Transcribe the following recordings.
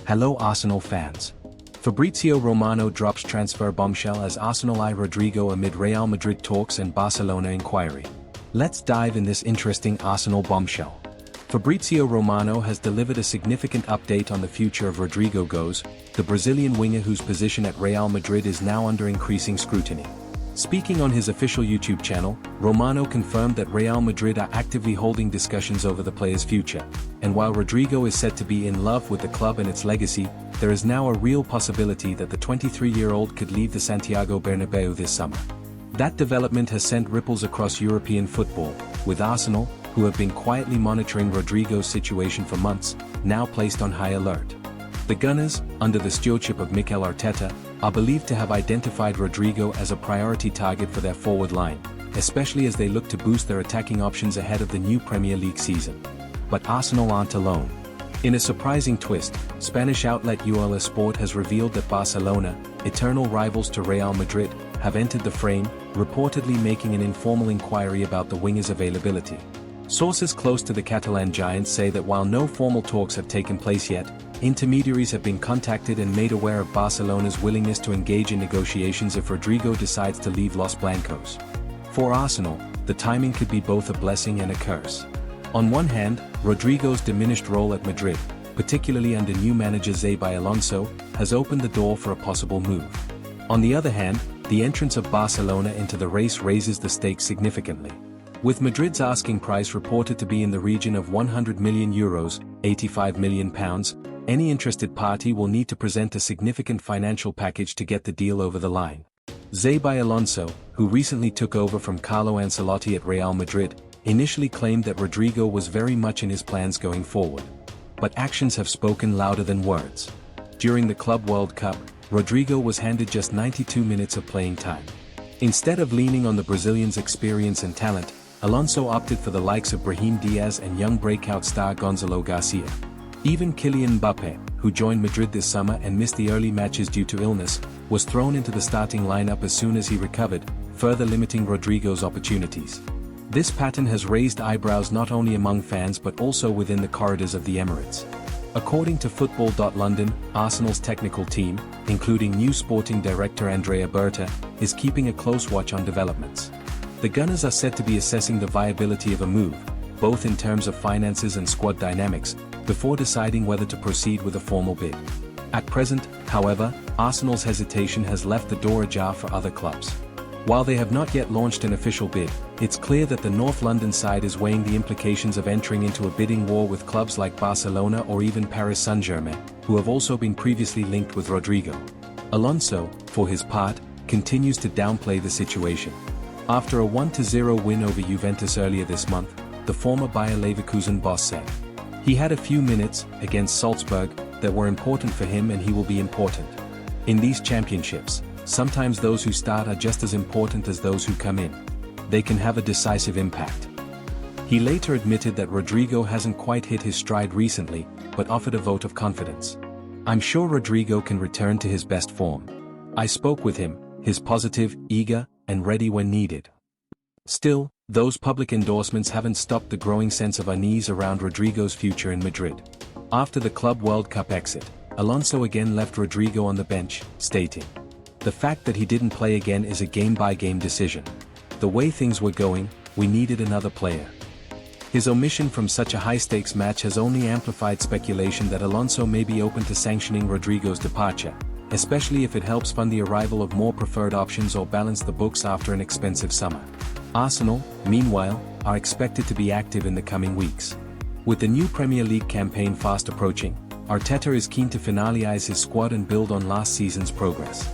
Hello Arsenal fans. Fabrizio Romano drops transfer bombshell as Arsenal eye Rodrygo amid Real Madrid talks and Barcelona inquiry. Let's dive in this interesting Arsenal bombshell. Fabrizio Romano has delivered a significant update on the future of Rodrygo goes, the Brazilian winger whose position at Real Madrid is now under increasing scrutiny. Speaking on his official YouTube channel, Romano confirmed that Real Madrid are actively holding discussions over the player's future, and while Rodrygo is said to be in love with the club and its legacy, there is now a real possibility that the 23-year-old could leave the Santiago Bernabeu this summer. That development has sent ripples across European football, with Arsenal, who have been quietly monitoring Rodrygo's situation for months, now placed on high alert. The Gunners, under the stewardship of Mikel Arteta, are believed to have identified Rodrygo as a priority target for their forward line, especially as they look to boost their attacking options ahead of the new Premier League season. But Arsenal aren't alone. In a surprising twist, Spanish outlet UL Sport has revealed that Barcelona, eternal rivals to Real Madrid, have entered the frame, reportedly making an informal inquiry about the winger's availability. Sources close to the Catalan giants say that while no formal talks have taken place yet, intermediaries have been contacted and made aware of Barcelona's willingness to engage in negotiations if Rodrygo decides to leave Los Blancos. For Arsenal, the timing could be both a blessing and a curse. On one hand, Rodrygo's diminished role at Madrid, particularly under new manager Xabi Alonso, has opened the door for a possible move. On the other hand, the entrance of Barcelona into the race raises the stakes significantly. With Madrid's asking price reported to be in the region of €100 million, £85 million, any interested party will need to present a significant financial package to get the deal over the line. Xabi Alonso, who recently took over from Carlo Ancelotti at Real Madrid, initially claimed that Rodrygo was very much in his plans going forward. But actions have spoken louder than words. During the Club World Cup, Rodrygo was handed just 92 minutes of playing time. Instead of leaning on the Brazilian's experience and talent, Alonso opted for the likes of Brahim Diaz and young breakout star Gonzalo Garcia. Even Kylian Mbappé, who joined Madrid this summer and missed the early matches due to illness, was thrown into the starting lineup as soon as he recovered, further limiting Rodrygo's opportunities. This pattern has raised eyebrows not only among fans but also within the corridors of the Emirates. According to football.london, Arsenal's technical team, including new sporting director Andrea Berta, is keeping a close watch on developments. The Gunners are said to be assessing the viability of a move, both in terms of finances and squad dynamics, before deciding whether to proceed with a formal bid. At present, however, Arsenal's hesitation has left the door ajar for other clubs. While they have not yet launched an official bid, it's clear that the North London side is weighing the implications of entering into a bidding war with clubs like Barcelona or even Paris Saint-Germain, who have also been previously linked with Rodrygo. Alonso, for his part, continues to downplay the situation. After a 1-0 win over Juventus earlier this month, the former Bayer Leverkusen boss said, "He had a few minutes, against Salzburg, that were important for him and he will be important. In these championships, sometimes those who start are just as important as those who come in. They can have a decisive impact." He later admitted that Rodrygo hasn't quite hit his stride recently, but offered a vote of confidence. "I'm sure Rodrygo can return to his best form. I spoke with him, he's positive, eager, and ready when needed." Still, those public endorsements haven't stopped the growing sense of unease around Rodrygo's future in Madrid. After the Club World Cup exit, Alonso again left Rodrygo on the bench, stating, "The fact that he didn't play again is a game-by-game decision. The way things were going, we needed another player." His omission from such a high-stakes match has only amplified speculation that Alonso may be open to sanctioning Rodrygo's departure, especially if it helps fund the arrival of more preferred options or balance the books after an expensive summer. Arsenal, meanwhile, are expected to be active in the coming weeks. With the new Premier League campaign fast approaching, Arteta is keen to finalize his squad and build on last season's progress.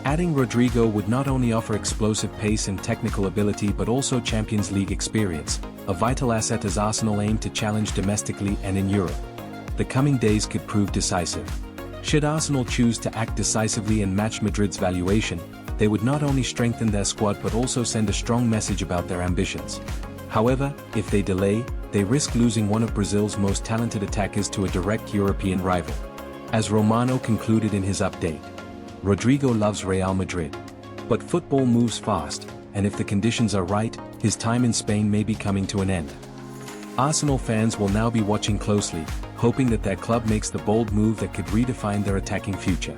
Adding Rodrygo would not only offer explosive pace and technical ability but also Champions League experience, a vital asset as Arsenal aim to challenge domestically and in Europe. The coming days could prove decisive. Should Arsenal choose to act decisively and match Madrid's valuation, they would not only strengthen their squad but also send a strong message about their ambitions. However, if they delay, they risk losing one of Brazil's most talented attackers to a direct European rival. As Romano concluded in his update, Rodrygo loves Real Madrid. But football moves fast, and if the conditions are right, his time in Spain may be coming to an end. Arsenal fans will now be watching closely, hoping that their club makes the bold move that could redefine their attacking future.